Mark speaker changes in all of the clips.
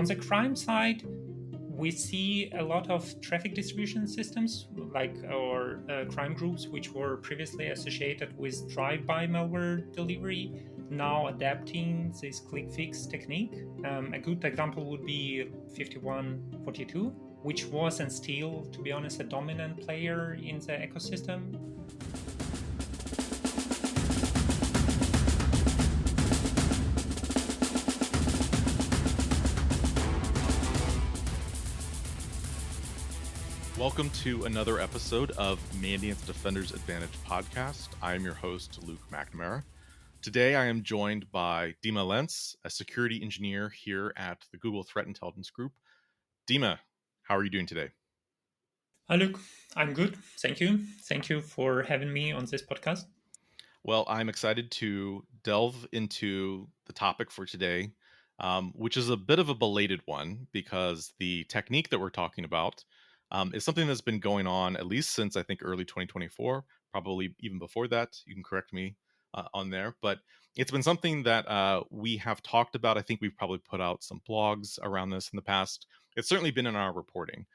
Speaker 1: On the crime side, we see a lot of traffic distribution systems or crime groups which were previously associated with drive-by malware delivery now adapting this ClickFix technique. A good example would be 5142, which was and still, to be honest, a dominant player in the ecosystem.
Speaker 2: Welcome to another episode of Mandiant's Defender's Advantage podcast. I am your host, Luke McNamara. Today, I am joined by Dima Lenz, a security engineer here at the Google Threat Intelligence Group. Dima, how are you doing today?
Speaker 1: Hi, Luke. I'm good. Thank you. Thank you for having me on this podcast.
Speaker 2: Well, I'm excited to delve into the topic for today, which is a bit of a belated one because the technique that we're talking about is something that's been going on at least since I think early 2024, probably even before that. You can correct me on there, but it's been something that we have talked about. I think we've probably put out some blogs around this in the past. It's certainly been in our reporting,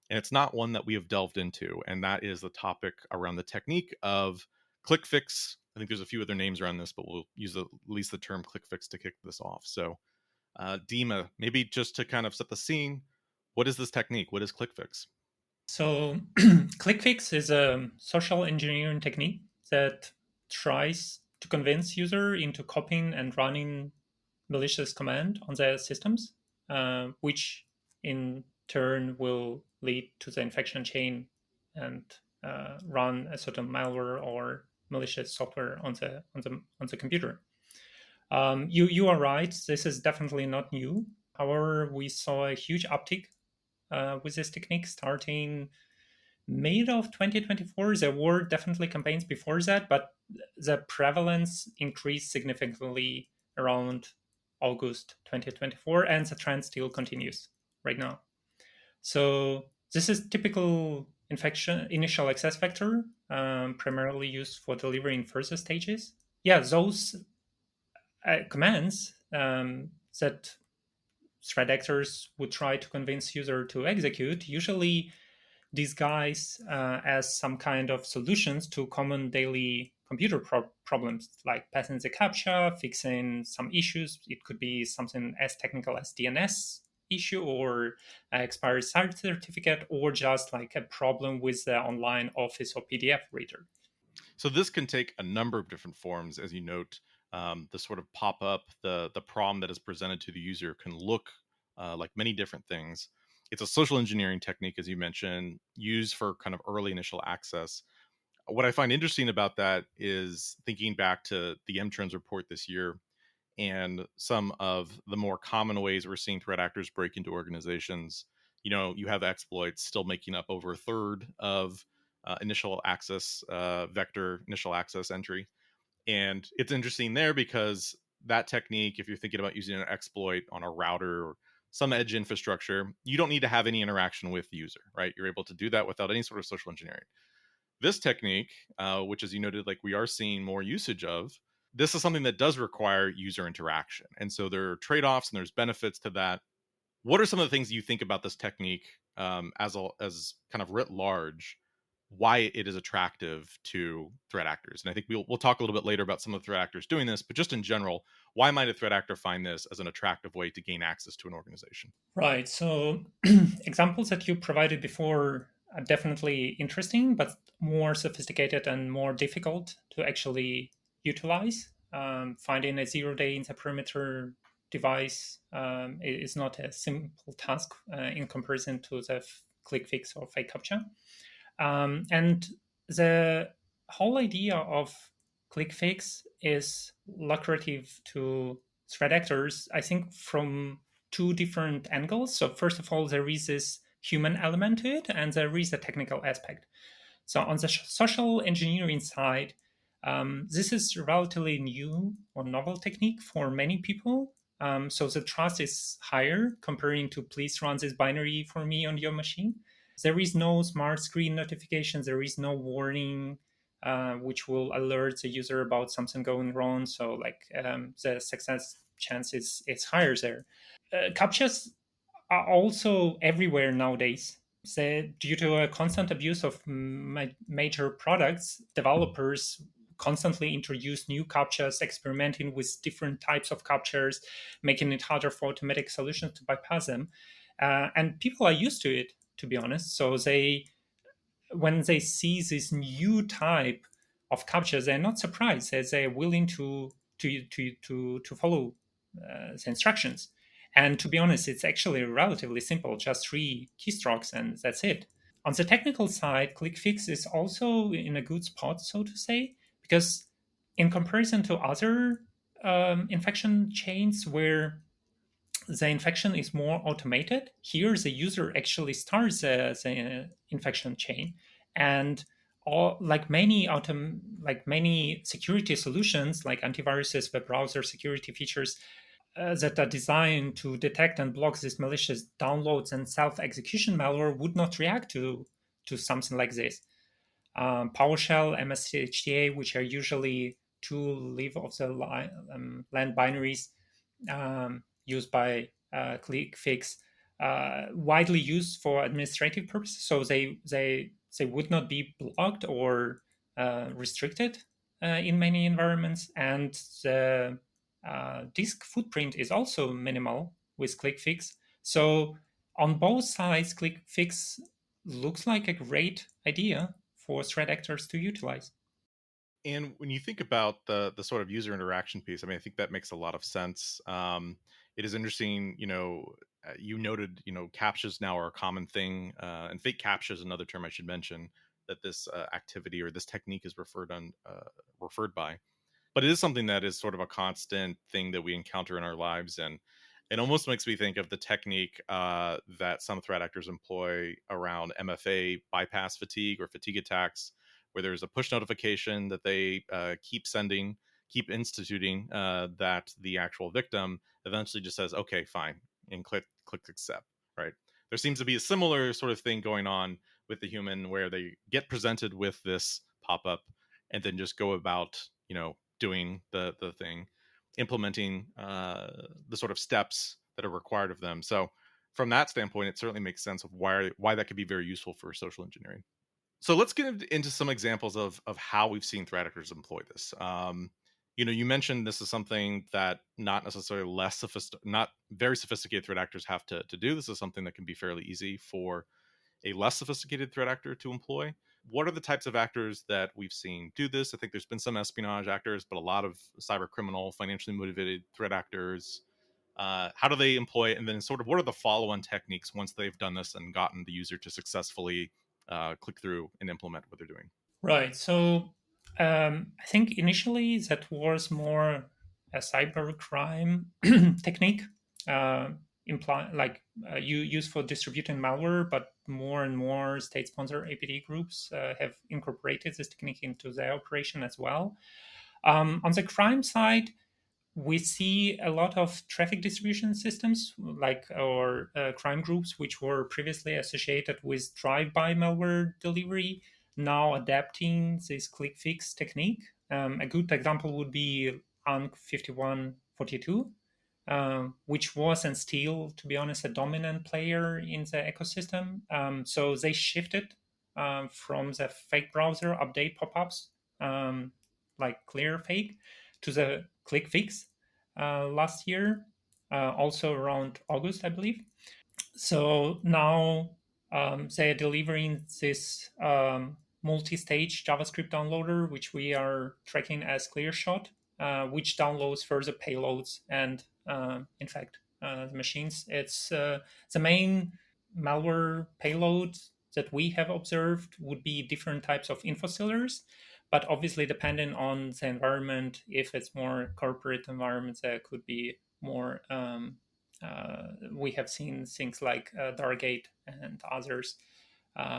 Speaker 2: and it's not one that we have delved into, and that is the topic around the technique of ClickFix. I think there's a few other names around this, but we'll use at least the term ClickFix to kick this off. So, Dima, maybe just to kind of set the scene, what is this technique? What is ClickFix?
Speaker 1: So ClickFix is a social engineering technique that tries to convince user into copying and running malicious command on their systems, which in turn will lead to the infection chain and run a certain malware or malicious software on the computer. You are right. This is definitely not new. However, we saw a huge uptick with this technique starting May of 2024. There were definitely campaigns before that, but the prevalence increased significantly around August 2024, and the trend still continues right now. So this is typical infection initial access vector, primarily used for delivering further stages. Yeah, those commands that threat actors would try to convince user to execute usually disguise as some kind of solutions to common daily computer problems, like passing the captcha, fixing some issues. It could be something as technical as DNS issue or expired site certificate, or just like a problem with the online Office or PDF reader.
Speaker 2: So this can take a number of different forms, as you note. The sort of pop-up, the problem that is presented to the user can look like many different things. It's a social engineering technique, as you mentioned, used for kind of early initial access. What I find interesting about that is thinking back to the M-Trends report this year and some of the more common ways we're seeing threat actors break into organizations. You know, you have exploits still making up over a third of initial access initial access entry. And it's interesting there because that technique, if you're thinking about using an exploit on a router or some edge infrastructure, you don't need to have any interaction with the user, right? You're able to do that without any sort of social engineering. This technique, which as you noted, like we are seeing more usage of, this is something that does require user interaction. And so there are trade-offs and there's benefits to that. What are some of the things you think about this technique as kind of writ large, why it is attractive to threat actors? And I think we'll talk a little bit later about some of the threat actors doing this, but just in general, why might a threat actor find this as an attractive way to gain access to an organization?
Speaker 1: Right. So examples that you provided before are definitely interesting, but more sophisticated and more difficult to actually utilize. Finding a 0-day interperimeter device is not a simple task in comparison to the ClickFix or fake captcha. And the whole idea of ClickFix is lucrative to threat actors, I think, from two different angles. So first of all, there is this human element to it, and there is a technical aspect. So on the social engineering side, this is a relatively new or novel technique for many people. So the trust is higher comparing to please run this binary for me on your machine. There is no smart screen notification. There is no warning which will alert the user about something going wrong. So like the success chance is higher there. CAPTCHAs are also everywhere nowadays. So due to a constant abuse of major products, developers constantly introduce new captchas, experimenting with different types of captchas, making it harder for automatic solutions to bypass them. And people are used to it, to be honest. So when they see this new type of captchas, they're not surprised, as they're willing to follow the instructions. And to be honest, it's actually relatively simple, just three keystrokes, and that's it. On the technical side, ClickFix is also in a good spot, so to say, because in comparison to other infection chains where the infection is more automated, here the user actually starts the infection chain, and all like many security solutions like antiviruses, web browser security features that are designed to detect and block these malicious downloads and self-execution malware would not react to something like this. PowerShell, MSHTA, which are usually two leave of the land binaries used by ClickFix, widely used for administrative purposes. So they would not be blocked or restricted in many environments, and the disk footprint is also minimal with ClickFix. So on both sides, ClickFix looks like a great idea for threat actors to utilize.
Speaker 2: And when you think about the sort of user interaction piece, I mean, I think that makes a lot of sense. It is interesting, you noted, captchas now are a common thing, and fake captcha is another term I should mention that this activity or this technique is referred by. But it is something that is sort of a constant thing that we encounter in our lives, and it almost makes me think of the technique that some threat actors employ around MFA bypass fatigue or fatigue attacks, where there's a push notification that they keep instituting, that the actual victim eventually just says, "Okay, fine," and click accept. Right? There seems to be a similar sort of thing going on with the human, where they get presented with this pop up and then just go about, doing the thing, implementing the sort of steps that are required of them. So from that standpoint, it certainly makes sense of why that could be very useful for social engineering. So let's get into some examples of how we've seen threat actors employ this. You mentioned this is something that not necessarily not very sophisticated threat actors have to do. This is something that can be fairly easy for a less sophisticated threat actor to employ. What are the types of actors that we've seen do this? I think there's been some espionage actors, but a lot of cyber criminal, financially motivated threat actors. How do they employ it? And then sort of what are the follow-on techniques once they've done this and gotten the user to successfully click through and implement what they're doing?
Speaker 1: Right. So I think initially that was more a cybercrime technique, you use for distributing malware, but more and more state-sponsored APT groups have incorporated this technique into their operation as well. On the crime side, we see a lot of traffic distribution systems like our crime groups, which were previously associated with drive-by malware delivery, now adapting this click fix technique. A good example would be ANC 5142, which was and still, to be honest, a dominant player in the ecosystem. So they shifted from the fake browser update pop-ups, like clear fake, to the click fix last year, also around August, I believe. So now they're delivering this multi-stage JavaScript downloader, which we are tracking as ClearShot, which downloads further payloads and, in fact, the machines. It's the main malware payload that we have observed would be different types of info stealers, but obviously depending on the environment. If it's more corporate environments, there could be more. We have seen things like Dargate and others,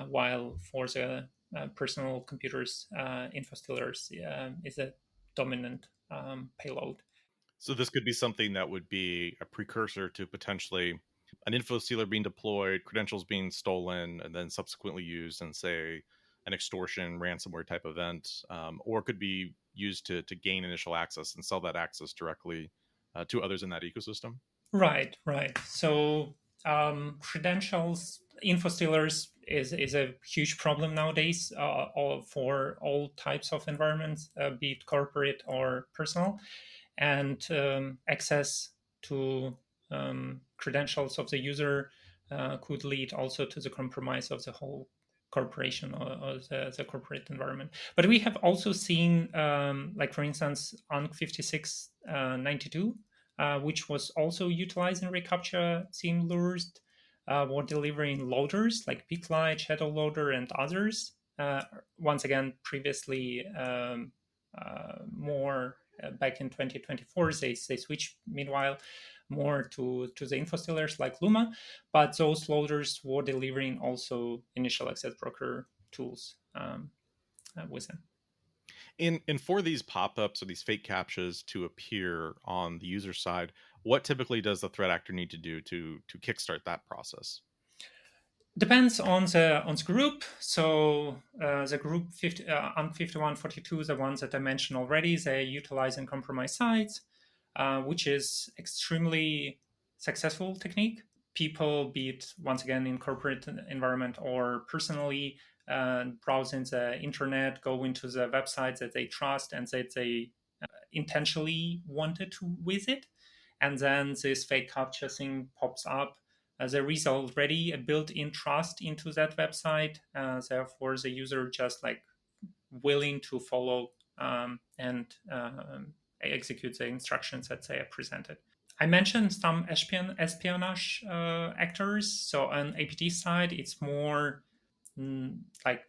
Speaker 1: while for the personal computers, InfoStealers is a dominant payload.
Speaker 2: So this could be something that would be a precursor to potentially an info stealer being deployed, credentials being stolen, and then subsequently used in, say, an extortion ransomware type event, or could be used to gain initial access and sell that access directly to others in that ecosystem.
Speaker 1: Right, right. So Credentials, info stealers is a huge problem nowadays, for all types of environments, be it corporate or personal, and access to credentials of the user could lead also to the compromise of the whole corporation, or the corporate environment. But we have also seen, like for instance, ANC 5692, which was also utilizing reCAPTCHA theme lures, were delivering loaders like Picklight, Shadow Loader, and others. Once again, previously more back in 2024, they switched meanwhile more to the info stealers like Luma, but those loaders were delivering also initial access broker tools with them.
Speaker 2: In for these pop-ups or these fake captchas to appear on the user side, what typically does the threat actor need to do to kickstart that process?
Speaker 1: Depends on the group. So the group 50, on 5142, the ones that I mentioned already, they utilize and compromise sites, which is extremely successful technique. People, be it once again in corporate environment or personally, browsing the internet, go into the websites that they trust and that they intentionally wanted to visit, and then this fake captcha thing pops up. There is already a built-in trust into that website, therefore the user just like willing to follow and execute the instructions that they are presented. I mentioned some espionage actors. So on APT side, it's more like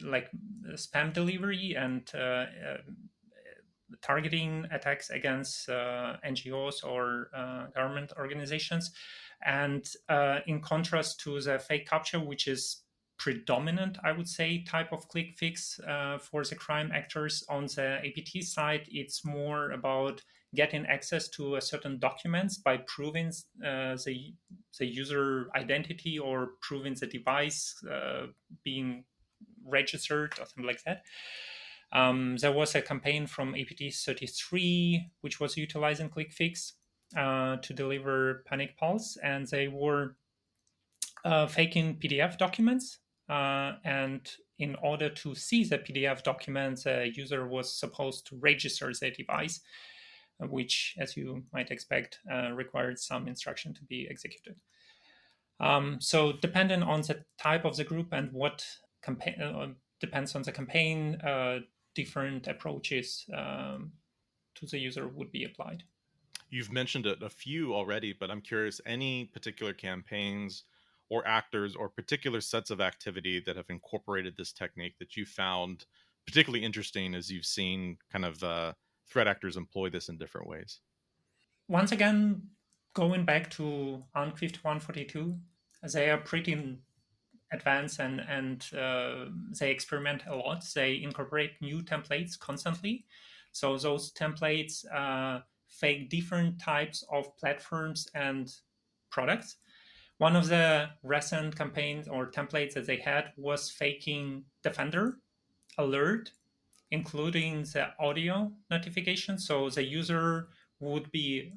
Speaker 1: like spam delivery and targeting attacks against NGOs or government organizations. And in contrast to the fake capture, which is predominant, I would say, type of click fix for the crime actors on the APT side, it's more about getting access to a certain documents by proving the user identity or proving the device being registered or something like that. There was a campaign from APT33 which was utilizing ClickFix to deliver Panic Pulse, and they were faking PDF documents. And in order to see the PDF documents, a user was supposed to register the device, which, as you might expect, required some instruction to be executed. So, depending on the type of the group and what campaign, depends on the campaign, different approaches to the user would be applied.
Speaker 2: You've mentioned a few already, but I'm curious, any particular campaigns or actors or particular sets of activity that have incorporated this technique that you found particularly interesting as you've seen kind of threat actors employ this in different ways?
Speaker 1: Once again, going back to ANC 5142, they are pretty advanced, and they experiment a lot. They incorporate new templates constantly. So those templates fake different types of platforms and products. One of the recent campaigns or templates that they had was faking Defender alert, including the audio notification. So the user would be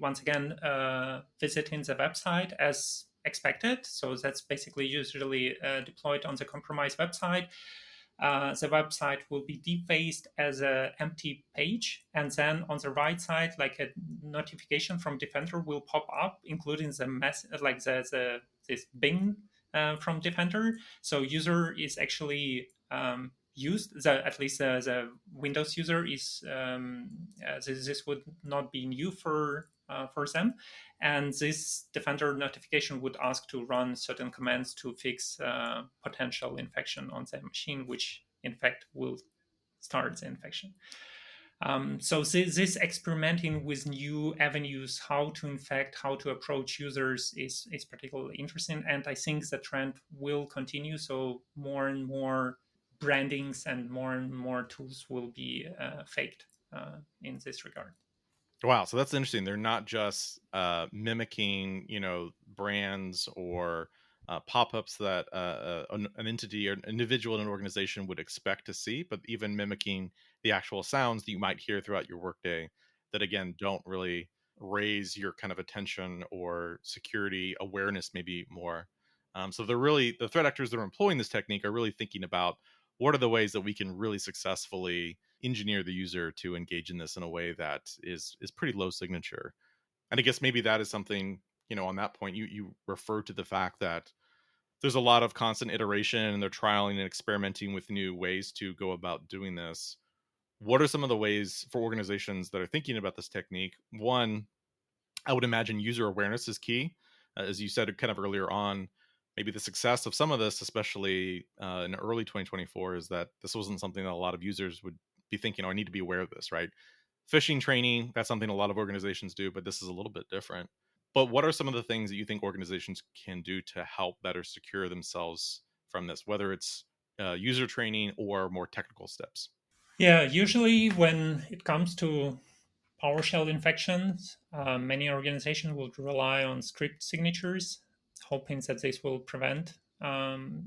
Speaker 1: once again visiting the website as expected. So that's basically usually deployed on the compromised website. The website will be defaced as an empty page, and then on the right side, like a notification from Defender will pop up, including the like this Bing from Defender. So user is actually used, at least the Windows user is this would not be new for them, and this Defender notification would ask to run certain commands to fix potential infection on the machine, which in fact will start the infection. So this experimenting with new avenues, how to infect, how to approach users is particularly interesting. And I think the trend will continue. So more and more brandings and more tools will be faked in this regard.
Speaker 2: Wow, so that's interesting. They're not just mimicking, brands or pop-ups that an entity or an individual in an organization would expect to see, but even mimicking the actual sounds that you might hear throughout your workday that again don't really raise your kind of attention or security awareness maybe more. So they're really, the threat actors that are employing this technique are really thinking about what are the ways that we can really successfully engineer the user to engage in this in a way that is pretty low signature. And I guess maybe that is something, on that point, you refer to the fact that there's a lot of constant iteration and they're trialing and experimenting with new ways to go about doing this. What are some of the ways for organizations that are thinking about this technique? One, I would imagine user awareness is key. As you said kind of earlier on, maybe the success of some of this, especially in early 2024, is that this wasn't something that a lot of users would be thinking, oh, I need to be aware of this, right? Phishing training, that's something a lot of organizations do, but this is a little bit different. But what are some of the things that you think organizations can do to help better secure themselves from this, whether it's user training or more technical steps?
Speaker 1: Yeah, usually when it comes to PowerShell infections, many organizations will rely on script signatures, hoping that this will prevent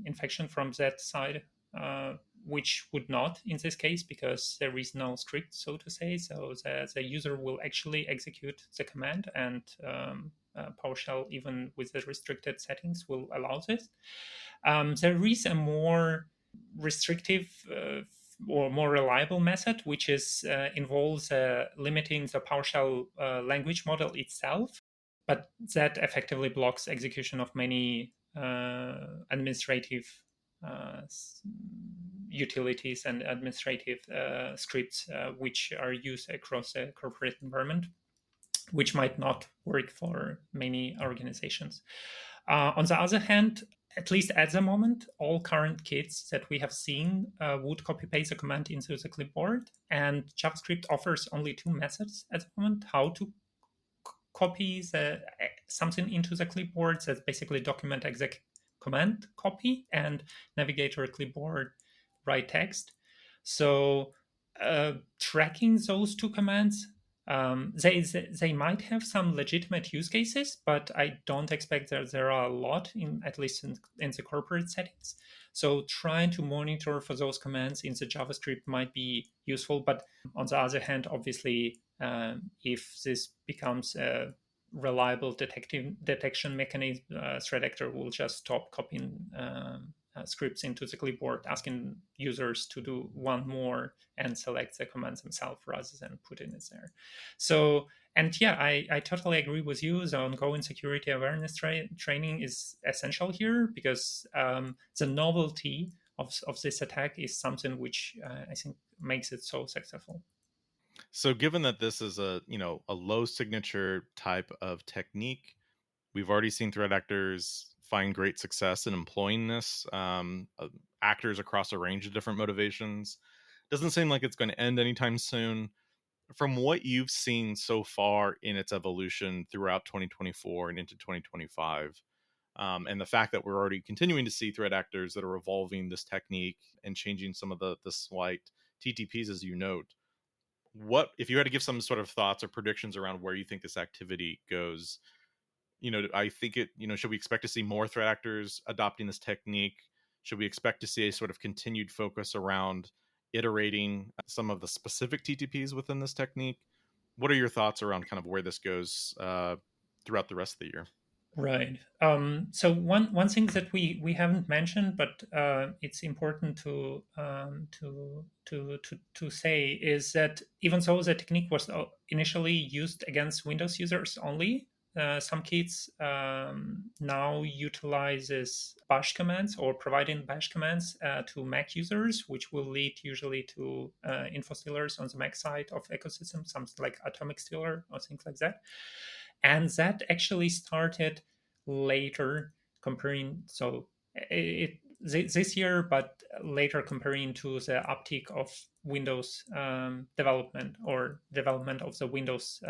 Speaker 1: infection from that side, which would not in this case because there is no script, so to say. So the user will actually execute the command, and PowerShell, even with the restricted settings, will allow this. There is a more restrictive or more reliable method, which is involves limiting the PowerShell language model itself, but that effectively blocks execution of many administrative uh, utilities and administrative scripts which are used across a corporate environment, which might not work for many organizations. On the other hand, at least at the moment, all current kits that we have seen would copy paste a command into the clipboard, and JavaScript offers only two methods at the moment how to copy something into the clipboard. That's basically document exec command copy and navigator clipboard write text. So tracking those two commands, they might have some legitimate use cases, but I don't expect that there are a lot in at least in the corporate settings. So trying to monitor for those commands in the JavaScript might be useful, but on the other hand, obviously, if this becomes a reliable detection mechanism, threat actor will just stop copying scripts into the clipboard, asking users to do one more and select the commands themselves rather than putting it there. So, and yeah, I totally agree with you. The ongoing security awareness training is essential here because the novelty of this attack is something which I think makes it so successful.
Speaker 2: So given that this is a low signature type of technique, we've already seen threat actors find great success in employing this. Actors across a range of different motivations. Doesn't seem like it's going to end anytime soon. From what you've seen so far in its evolution throughout 2024 and into 2025, and the fact that we're already continuing to see threat actors that are evolving this technique and changing some of the slight TTPs, as you note, what if you had to give some sort of thoughts or predictions around where you think this activity goes? I think should we expect to see more threat actors adopting this technique? Should we expect to see a sort of continued focus around iterating some of the specific TTPs within this technique? What are your thoughts around kind of where this goes throughout the rest of the year?
Speaker 1: Right. So one thing that we haven't mentioned, but it's important to say is that even though the technique was initially used against Windows users only, some kits now utilizes bash commands or providing bash commands to Mac users, which will lead usually to info stealers on the Mac side of ecosystem, something like Atomic Stealer or things like that. And that actually started later comparing this year, but later comparing to the uptick of Windows development or development of the Windows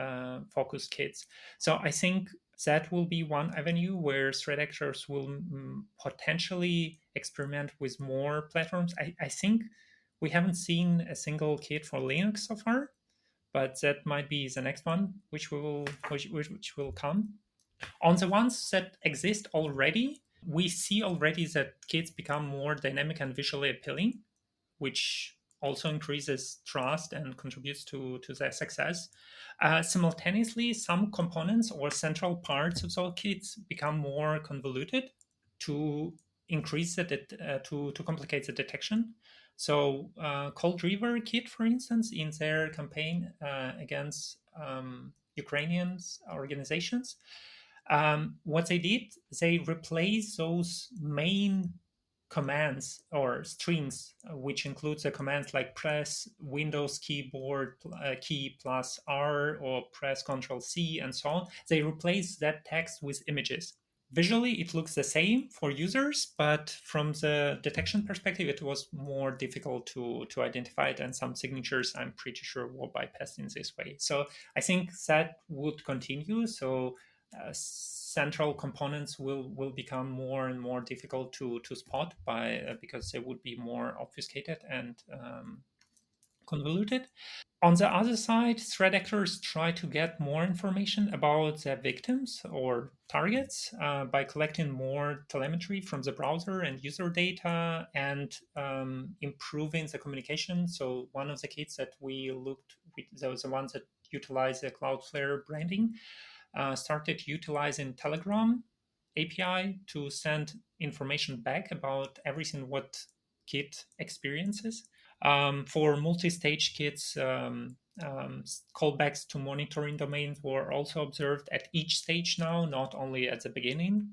Speaker 1: focused kits. So I think that will be one avenue where threat actors will potentially experiment with more platforms. I think we haven't seen a single kit for Linux so far, but that might be the next one which will come. On the ones that exist already, we see already that kits become more dynamic and visually appealing, which also increases trust and contributes to their success. Simultaneously, some components or central parts of the kits become more convoluted to increase to complicate the detection. So, Cold River Kit, for instance, in their campaign against Ukrainian organizations, what they did, they replaced those main commands or strings, which includes the commands like press Windows keyboard key plus R or press Control C and so on. They replace that text with images. Visually, it looks the same for users, but from the detection perspective, it was more difficult to identify it, and some signatures, I'm pretty sure, were bypassed in this way. So I think that would continue. So central components will become more and more difficult to spot by because they would be more obfuscated and convoluted. On the other side, threat actors try to get more information about their victims or targets by collecting more telemetry from the browser and user data and improving the communication. So one of the kits that we looked with, those are the ones that utilize the Cloudflare branding, started utilizing Telegram API to send information back about everything what kit experiences. For multi-stage kits, callbacks to monitoring domains were also observed at each stage now, not only at the beginning,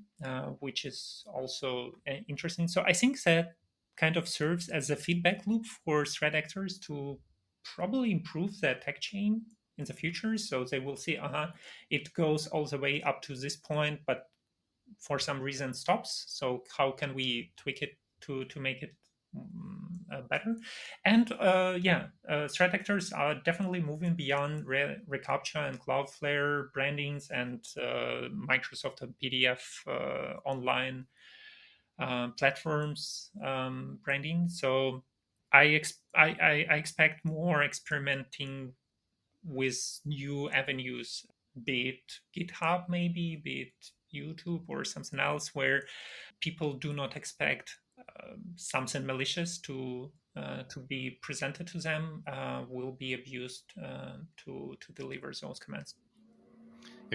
Speaker 1: which is also interesting. So I think that kind of serves as a feedback loop for threat actors to probably improve their tech chain in the future. So they will see, it goes all the way up to this point, but for some reason stops. So how can we tweak it to make it better? And threat actors are definitely moving beyond reCAPTCHA and Cloudflare brandings and Microsoft PDF online platforms branding. So I expect more experimenting with new avenues, be it GitHub, maybe, be it YouTube or something else, where people do not expect something malicious to be presented to them, will be abused to deliver those commands.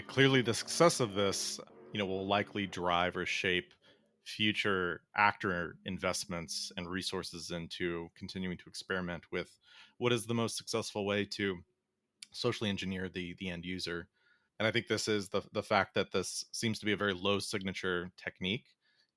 Speaker 2: Clearly, the success of this, will likely drive or shape future actor investments and resources into continuing to experiment with what is the most successful way to socially engineer the end user. And I think this is the fact that this seems to be a very low signature technique,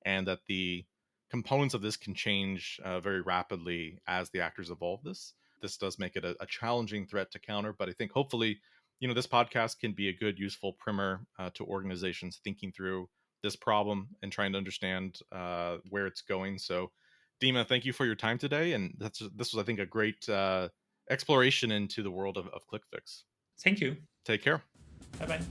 Speaker 2: and that the components of this can change very rapidly as the actors evolve this. This does make it a challenging threat to counter, but I think hopefully, this podcast can be a good, useful primer to organizations thinking through this problem and trying to understand where it's going. So, Dima, thank you for your time today, and this was, I think, a great exploration into the world of ClickFix.
Speaker 1: Thank you.
Speaker 2: Take care.
Speaker 1: Bye bye.